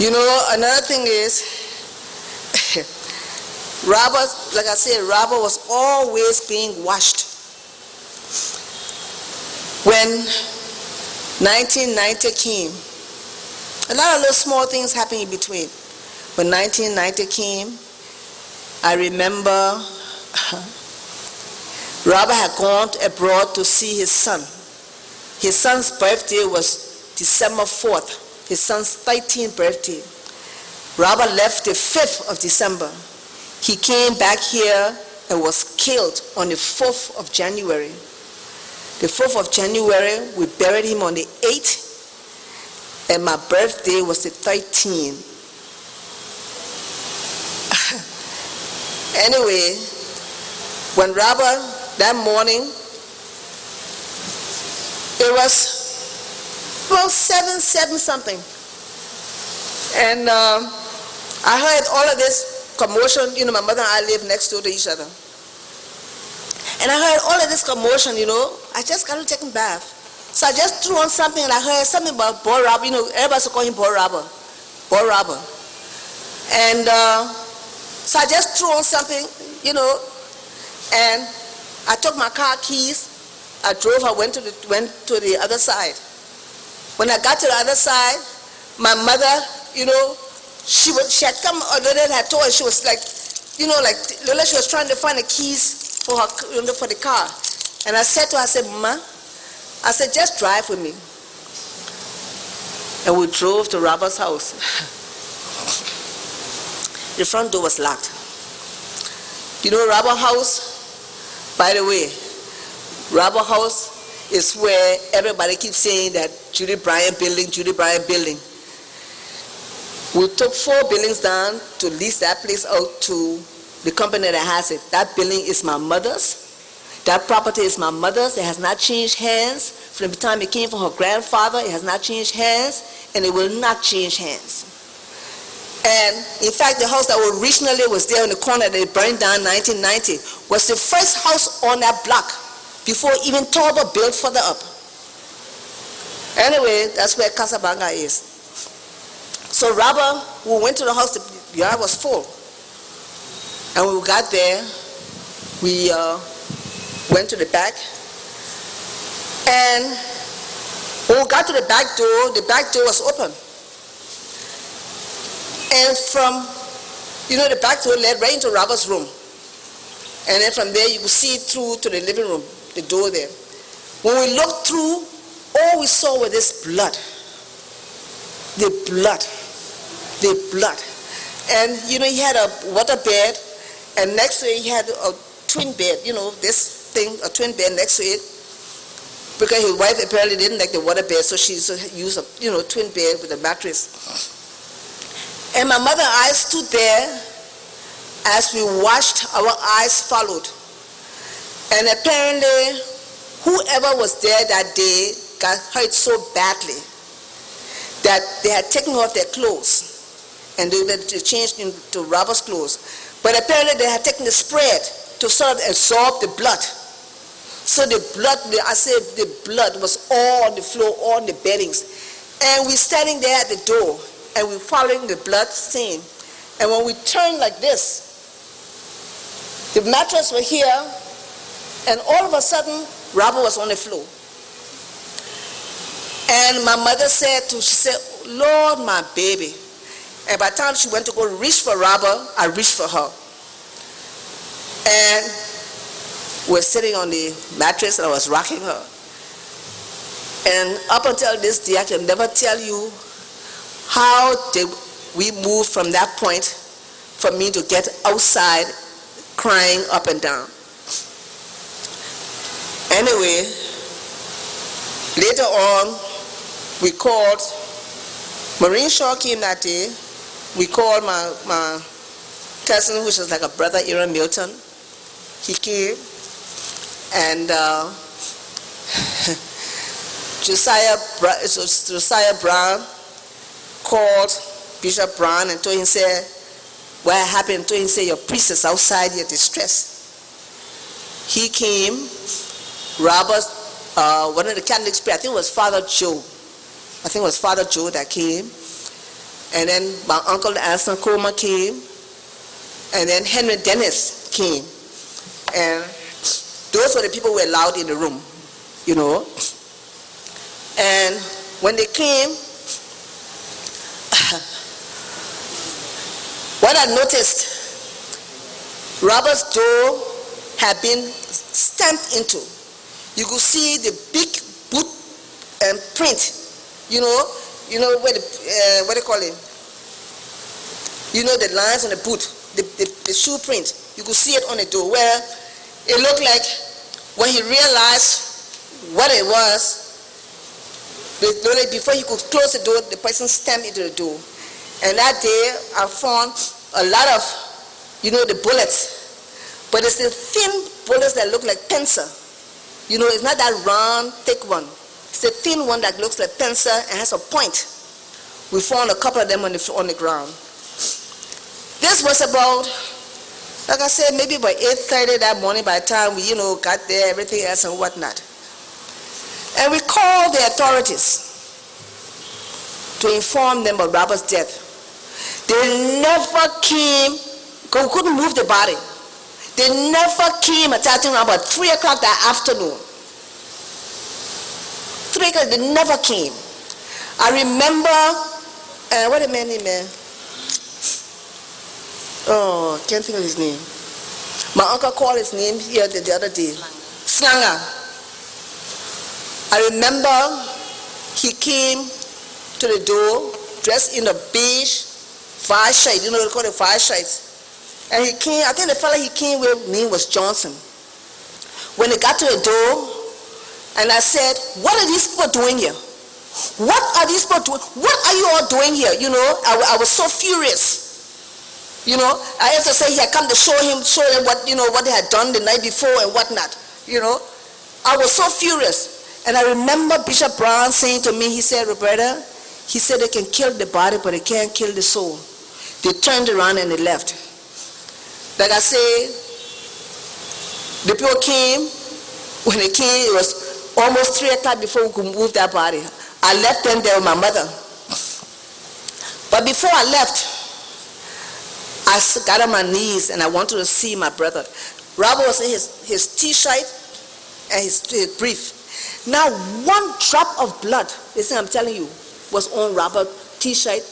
Another thing is, Robert, like I said, Robert was always being watched. When 1990 came, a lot of little small things happened in between. When 1990 came, I remember Robert had gone abroad to see his son. His son's birthday was December 4th, his son's 13th birthday. Robert left the 5th of December. He came back here and was killed on the 4th of January. The 4th of January, we buried him on the 8th, and my birthday was the 13th. Anyway, when Robert, that morning, it was about 7 something. And I heard all of this commotion. My mother and I live next door to each other. And I heard all of this commotion, I just got to take a bath. So I just threw on something and I heard something about boy robber. Everybody's calling him boy robber. Boy robber. And so I just threw on something, and I took my car keys. I drove, I went to the other side. When I got to the other side, my mother, she had come, Lola had told her, she was like, Lola, she was trying to find the keys for her, for the car. And I said to her, I said, Mama, I said, just drive with me. And we drove to Robert's house. The front door was locked. Robert's house, by the way, Robert's house is where everybody keeps saying that Judy Bryant building, Judy Bryant building. We took 4 buildings down to lease that place out to the company that has it. That building is my mother's. That property is my mother's. It has not changed hands. From the time it came from her grandfather, it has not changed hands, and it will not change hands. And in fact, the house that originally was there in the corner that it burned down in 1990 was the first house on that block before even Tolbert built further up. Anyway, that's where Casablanca is. So Robert, we went to the house, the yard was full. And when we got there, we went to the back. And when we got to the back door was open. And from, the back door led right into Robert's room. And then from there, you could see through to the living room, the door there. When we looked through, all we saw was this blood. The blood. And, he had a water bed, and next to it, he had a twin bed, this thing, a twin bed next to it, because his wife apparently didn't like the water bed, so she used a, twin bed with a mattress. And my mother and I stood there as we watched, our eyes followed. And apparently, whoever was there that day got hurt so badly that they had taken off their clothes and they changed into Robert's clothes. But apparently they had taken the spread to sort of absorb the blood. So the blood, the blood was all on the floor, all on the beddings. And we're standing there at the door, and we're following the blood stain. And when we turned like this, the mattress was here, and all of a sudden, Robert was on the floor. And my mother she said, Lord, my baby. And by the time she went to go reach for Robert, I reached for her. And we're sitting on the mattress, and I was rocking her. And up until this day, I can never tell you how did we move from that point for me to get outside crying up and down. Anyway, later on, we called, Maureen Shaw came that day. We called my cousin, which was like a brother, Aaron Milton. He came, and Josiah Brown called Bishop Brown and told him, said, what happened? Told him, say, your priest is outside here distressed. He came, Robert, one of the Catholic priests, I think it was Father Joe. That came. And then my uncle Anson Coleman came, and then Henry Dennis came. And those were the people who were allowed in the room, you know. And when they came, what I noticed, Robert Doe had been stamped into. You could see the big boot print, you know where the, what do you call it? You know the lines on the boot, the shoe print. You could see it on the door where it looked like when he realized what it was, before he could close the door, the person stamped into the door. And that day, I found a lot of, the bullets. But it's the thin bullets that look like pencil. It's not that round, thick one. It's the thin one that looks like pencil and has a point. We found a couple of them on the ground. This was about, like I said, maybe by 8:30 that morning. By the time we, got there, everything else and whatnot. And we called the authorities to inform them of Robert's death. They never came, because we couldn't move the body. They never came attacking about 3 o'clock that afternoon. 3 o'clock, they never came. I remember, what a man name, man? Oh, can't think of his name. My uncle called his name here the other day. Slanger. I remember he came to the door dressed in a beige fire shade. They call it fire shades. And he came, I think the fellow he came with name was Johnson. When they got to the door, and I said, what are these people doing here? What are these people doing? What are you all doing here? I was so furious. I had to say he had come to show them what, what they had done the night before and whatnot. I was so furious. And I remember Bishop Brown saying to me, he said, Roberta, he said they can kill the body, but they can't kill the soul. They turned around and they left. Like I say, the people came. When they came, it was almost 3 o'clock before we could move that body. I left them there with my mother. But before I left, I got on my knees and I wanted to see my brother. Robert was in his t-shirt and his brief. Now, one drop of blood, listen, I'm telling you, was on Robert's t-shirt,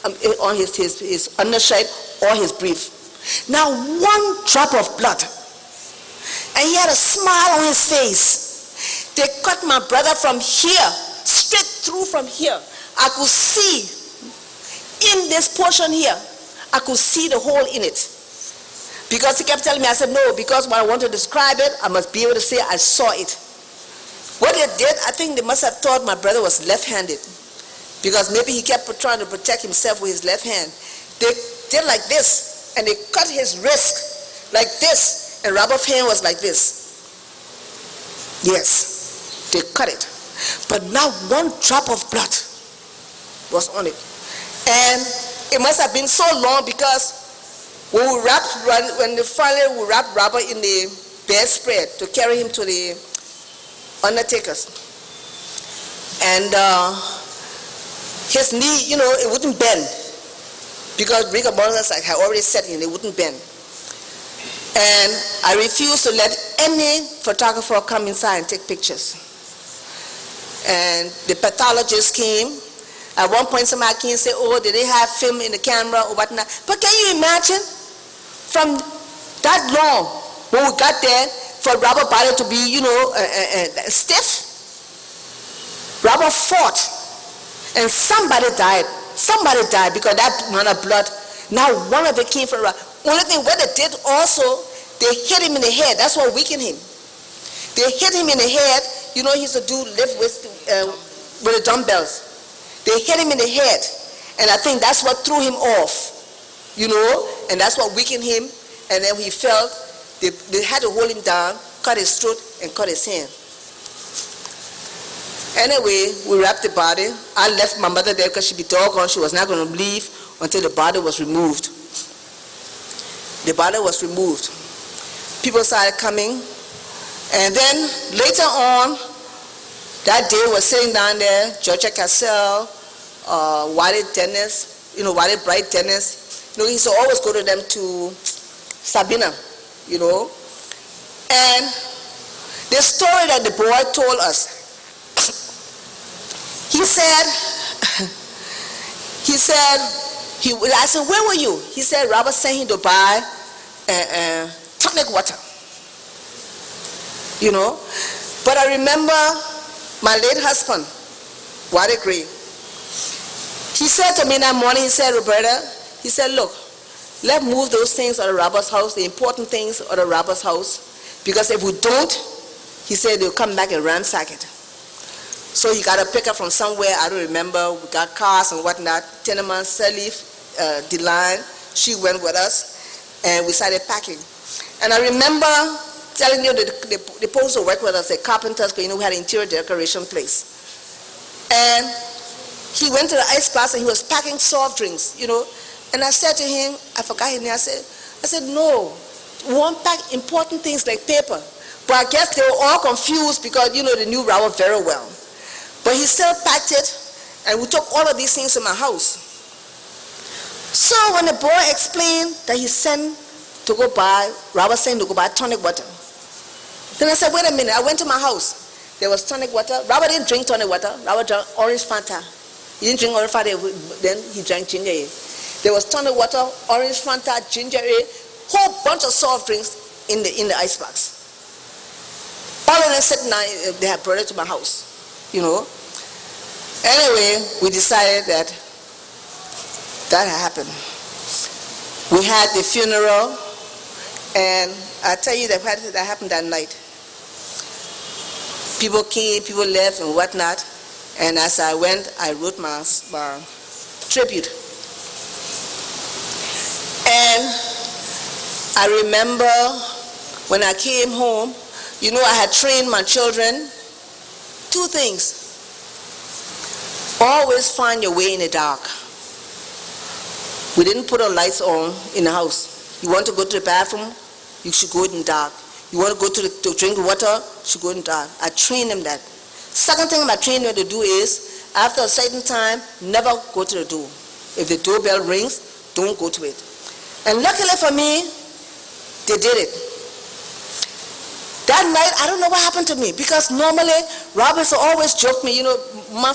on his undershirt or his brief. Now, one drop of blood. And he had a smile on his face. They cut my brother from here, straight through from here. I could see in this portion here, I could see the hole in it. Because he kept telling me, I said, no, because when I want to describe it, I must be able to say I saw it. What they did, I think they must have thought my brother was left-handed. Because maybe he kept trying to protect himself with his left hand. They did like this, and they cut his wrist like this, and Robert's hand was like this. Yes, they cut it. But now one drop of blood was on it. And it must have been so long because when finally we wrapped Robert in the bedspread to carry him to the undertakers. And his knee, it wouldn't bend because rigor mortis had already set in, it wouldn't bend. And I refused to let any photographer come inside and take pictures. And the pathologist came. At one point, somebody came and said, oh, did they have film in the camera or whatnot? But can you imagine from that long, when we got there, for Robert body to be, stiff? Robert fought, and somebody died. Somebody died because that amount of blood. Now one of it came from Robert. Only thing what they did also, they hit him in the head. That's what weakened him. They hit him in the head. He used to lift with the dumbbells. They hit him in the head, and I think that's what threw him off, and that's what weakened him. And then he fell. They had to hold him down, cut his throat, and cut his hand. Anyway, we wrapped the body. I left my mother there because she'd be doggone. She was not going to leave until the body was removed. The body was removed. People started coming, and then later on, that day was sitting down there, Georgia Cassell, Wally Dennis, Wale Bright Dennis. He used to always go to them to Sabina, And the story that the boy told us, I said, where were you? He said, Robert sent him to buy tonic water. But I remember my late husband, Wade Gray. He said to me that morning, he said, Roberta, he said, look, let's move those things out of Robert's house, the important things out of Robert's house, because if we don't, he said they'll come back and ransack it. So he got a pickup from somewhere, I don't remember, we got cars and whatnot. Tenement, Salif, Deline, she went with us, and we started packing. And I remember telling you that they supposed to work with us, the carpenters, because we had an interior decoration place. And he went to the ice class and he was packing soft drinks, And I said to him, I forgot his name, I said, no, we won't pack important things like paper. But I guess they were all confused because, they knew Robert very well. But he still packed it, and we took all of these things to my house. So when the boy explained that he sent to go buy, Robert sent to go buy tonic water. Then I said, wait a minute, I went to my house. There was tonic water. Robert didn't drink tonic water. Robert drank orange Fanta. He didn't drink orange Fanta, then he drank ginger ale. There was tonic water, orange Fanta, ginger ale, whole bunch of soft drinks in the icebox. All of them sitting down, they had brought it to my house, Anyway, we decided that had happened. We had the funeral, and I tell you that happened that night. People came, people left and whatnot, and as I went, I wrote my tribute. And I remember when I came home, I had trained my children 2 things. Always find your way in the dark. We didn't put our lights on in the house. You want to go to the bathroom, you should go in the dark. You want to go to drink water, you should go in the dark. I trained them that. Second thing I trained them to do is, after a certain time, never go to the door. If the doorbell rings, don't go to it. And luckily for me, they did it. That night, I don't know what happened to me, because normally, Robert always joked me, my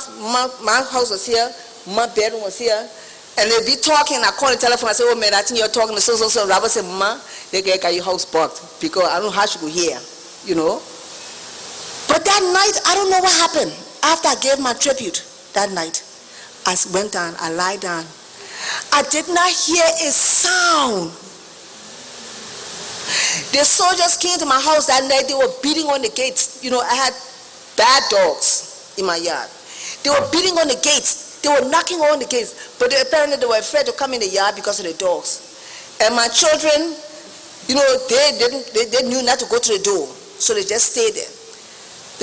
house was here, my bedroom was here, and they'd be talking, I call the telephone, I say, oh man, I think you're talking to so. Robert said, Ma, they got your house blocked, because I don't know how she could hear, But that night, I don't know what happened. After I gave my tribute, that night, I went down, I lied down. I did not hear a sound. The soldiers came to my house that night, they were beating on the gates. I had bad dogs in my yard. They were beating on the gates. They were knocking on the gates. But apparently they were afraid to come in the yard because of the dogs. And my children, they knew not to go to the door. So they just stayed there.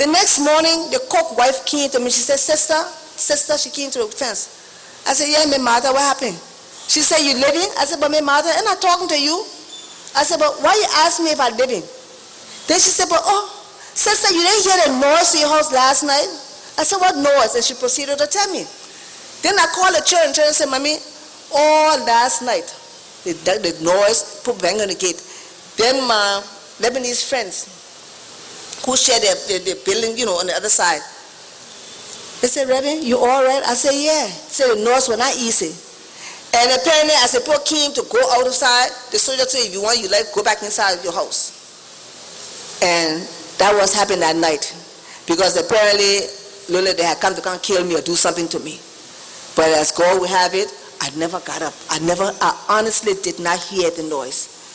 The next morning, the cook wife came to me. She said, sister, she came to the fence. I said, yeah, my mother, what happened? She said, you living? I said, but my mother, I'm not talking to you. I said, but why you ask me if I'm living? Then she said, but sister, you didn't hear the noise in your house last night? I said, what noise? And she proceeded to tell me. Then I called the children and said, Mommy, all last night, the noise, put bang on the gate. Then my Lebanese friends, who share the building, on the other side, they said, Reverend, you all right? I said, yeah. They said, the noise was not easy. And apparently, as the people came to go outside, the soldier said, if you want, go back inside your house. And that was happening that night. Because apparently, Lola, they had come to kill me or do something to me. But as God would have it, I never got up. I honestly did not hear the noise.